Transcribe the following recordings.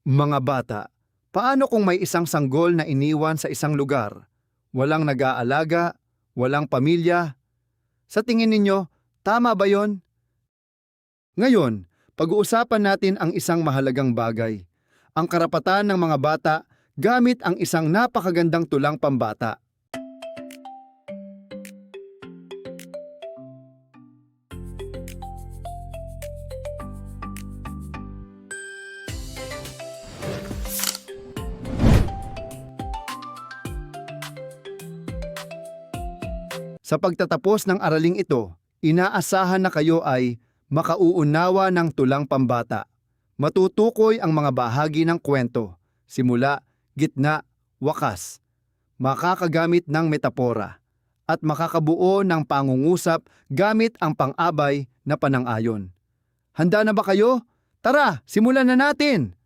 Mga bata, paano kung may isang sanggol na iniwan sa isang lugar? Walang nag-aalaga, walang pamilya. Sa tingin ninyo, tama ba yon? Ngayon, pag-uusapan natin ang isang mahalagang bagay. Ang karapatan ng mga bata gamit ang isang napakagandang tulang pambata. Sa pagtatapos ng araling ito, inaasahan na kayo ay makauunawa ng tulang pambata. Matutukoy ang mga bahagi ng kwento, simula, gitna, wakas. Makakagamit ng metapora at makakabuo ng pangungusap gamit ang pang-abay na panang-ayon. Handa na ba kayo? Tara, simulan na natin!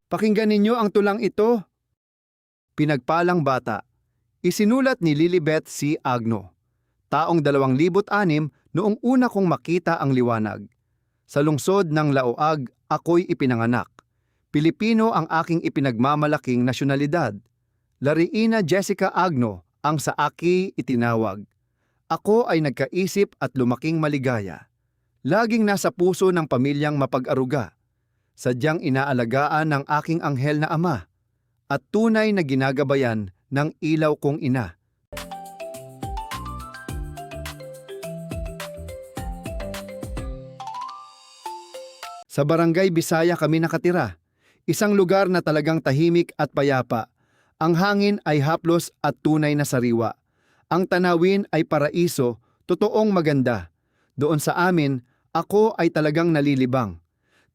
Pakinggan ninyo ang tulang ito. Pinagpalang bata. Isinulat ni Lilibet C. Agno. Taong 2006 noong una kong makita ang liwanag. Sa lungsod ng Laoag, ako'y ipinanganak. Pilipino ang aking ipinagmamalaking nasyonalidad. Lariina Jessica Agno ang sa aki itinawag. Ako ay nagkaisip at lumaking maligaya. Laging nasa puso ng pamilyang mapag-aruga. Sadyang inaalagaan ng aking anghel na ama at tunay na ginagabayan ng ilaw kong ina. Sa Barangay Bisaya kami nakatira, isang lugar na talagang tahimik at payapa. Ang hangin ay haplos at tunay na sariwa. Ang tanawin ay paraiso, totoong maganda. Doon sa amin, ako ay talagang nalilibang.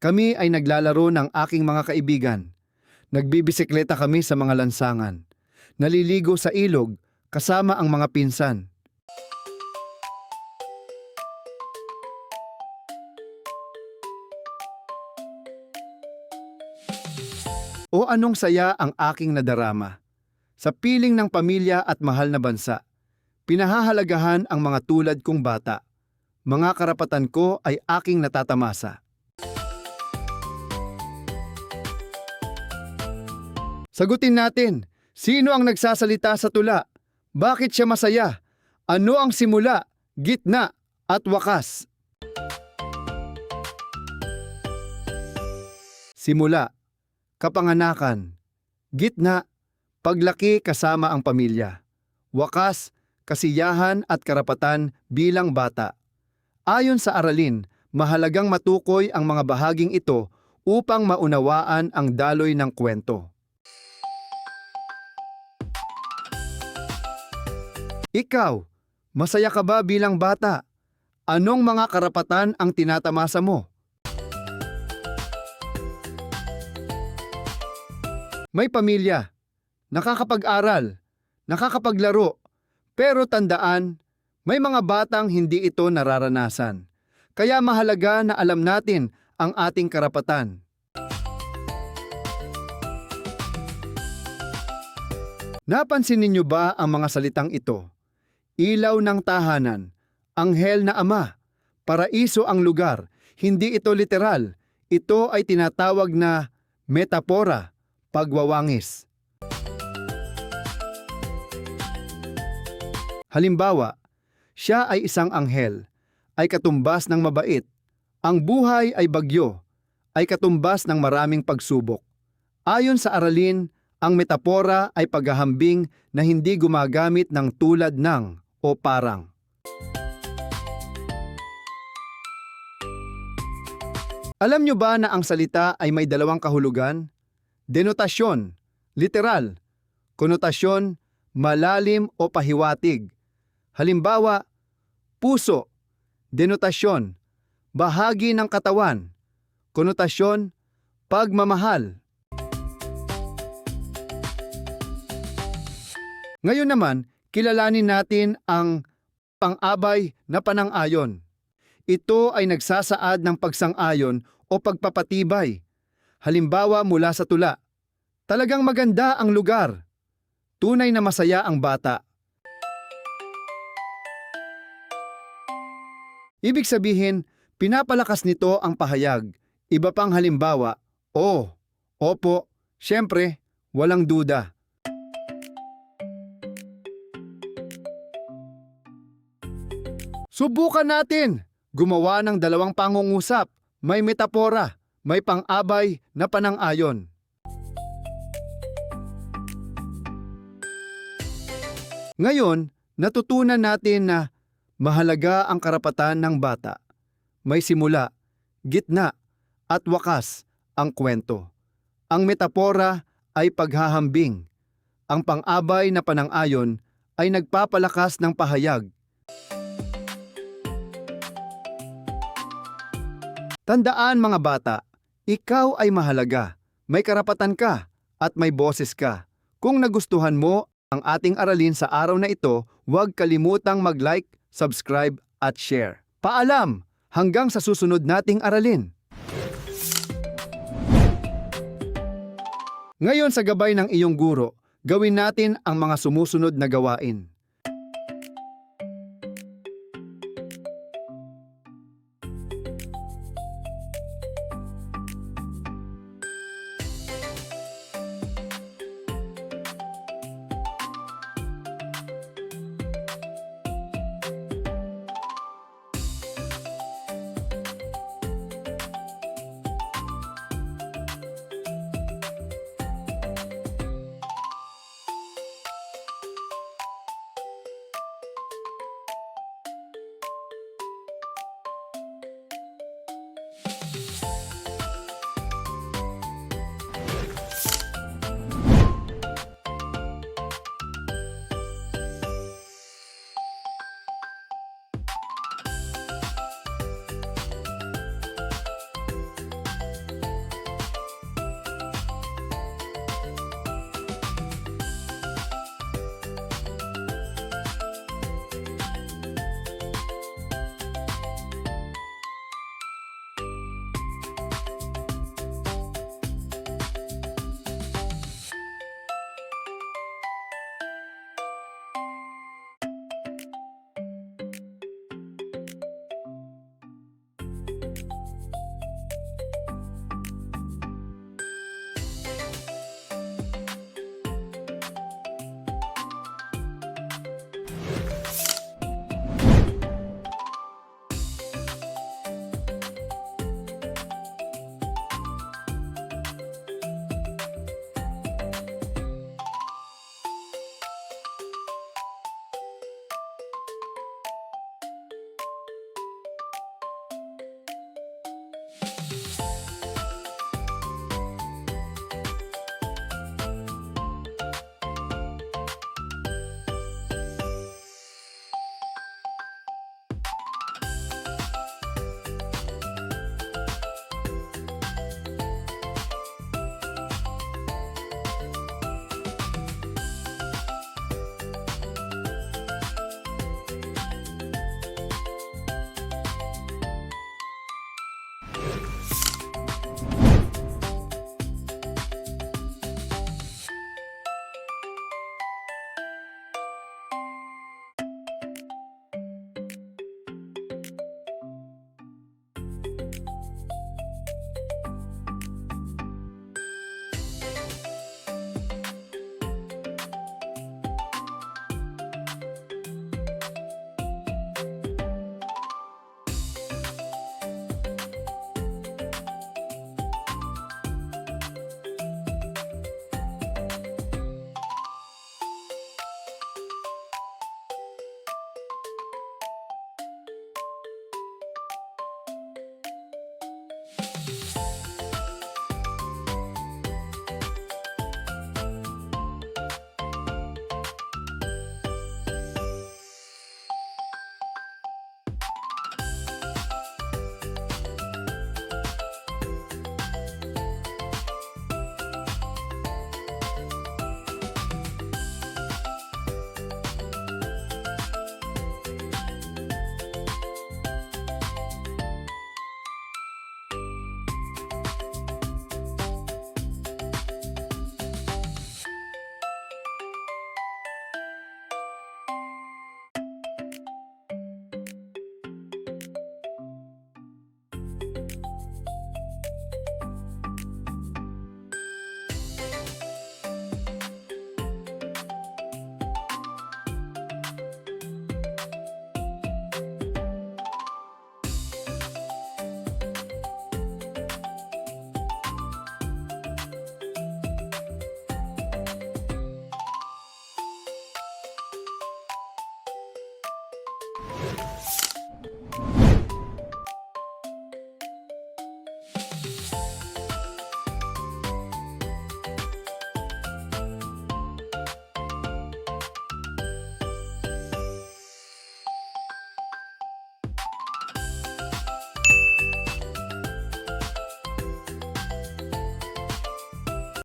Kami ay naglalaro ng aking mga kaibigan. Nagbibisikleta kami sa mga lansangan. Naliligo sa ilog kasama ang mga pinsan. O anong saya ang aking nadarama. Sa piling ng pamilya at mahal na bansa, pinahahalagahan ang mga tulad kong bata. Mga karapatan ko ay aking natatamasa. Sagutin natin, sino ang nagsasalita sa tula? Bakit siya masaya? Ano ang simula, gitna, at wakas? Simula, kapanganakan. Gitna, paglaki kasama ang pamilya. Wakas, kasiyahan at karapatan bilang bata. Ayon sa aralin, mahalagang matukoy ang mga bahaging ito upang maunawaan ang daloy ng kwento. Ikaw, masaya ka ba bilang bata? Anong mga karapatan ang tinatamasa mo? May pamilya, nakakapag-aral, nakakapaglaro, pero tandaan, may mga batang hindi ito nararanasan. Kaya mahalaga na alam natin ang ating karapatan. Napansin ninyo ba ang mga salitang ito? Ilaw ng tahanan, anghel na ama, paraiso ang lugar. Hindi ito literal. Ito ay tinatawag na metapora, pagwawangis. Halimbawa, siya ay isang anghel, ay katumbas ng mabait. Ang buhay ay bagyo, ay katumbas ng maraming pagsubok. Ayon sa aralin, ang metapora ay paghahambing na hindi gumagamit ng tulad ng o parang. Alam nyo ba na ang salita ay may dalawang kahulugan? Denotasyon, literal. Konotasyon, malalim o pahiwatig. Halimbawa, puso, denotasyon, bahagi ng katawan. Konotasyon, pagmamahal. Ngayon naman, kilalanin natin ang pang-abay na panang-ayon. Ito ay nagsasaad ng pagsang-ayon o pagpapatibay. Halimbawa mula sa tula, talagang maganda ang lugar. Tunay na masaya ang bata. Ibig sabihin, Pinapalakas nito ang pahayag. Iba pang halimbawa, o, opo, syempre, walang duda. Subukan natin! Gumawa ng dalawang pangungusap. May metapora, may pang-abay na panang-ayon. Ngayon, natutunan natin na mahalaga ang karapatan ng bata. May simula, gitna, at wakas ang kwento. Ang metapora ay paghahambing. Ang pang-abay na panang-ayon ay nagpapalakas ng pahayag. Tandaan mga bata, ikaw ay mahalaga, may karapatan ka, at may boses ka. Kung nagustuhan mo ang ating aralin sa araw na ito, huwag kalimutang mag-like, subscribe, at share. Paalam! Hanggang sa susunod nating aralin! Ngayon sa gabay ng iyong guro, gawin natin ang mga sumusunod na gawain.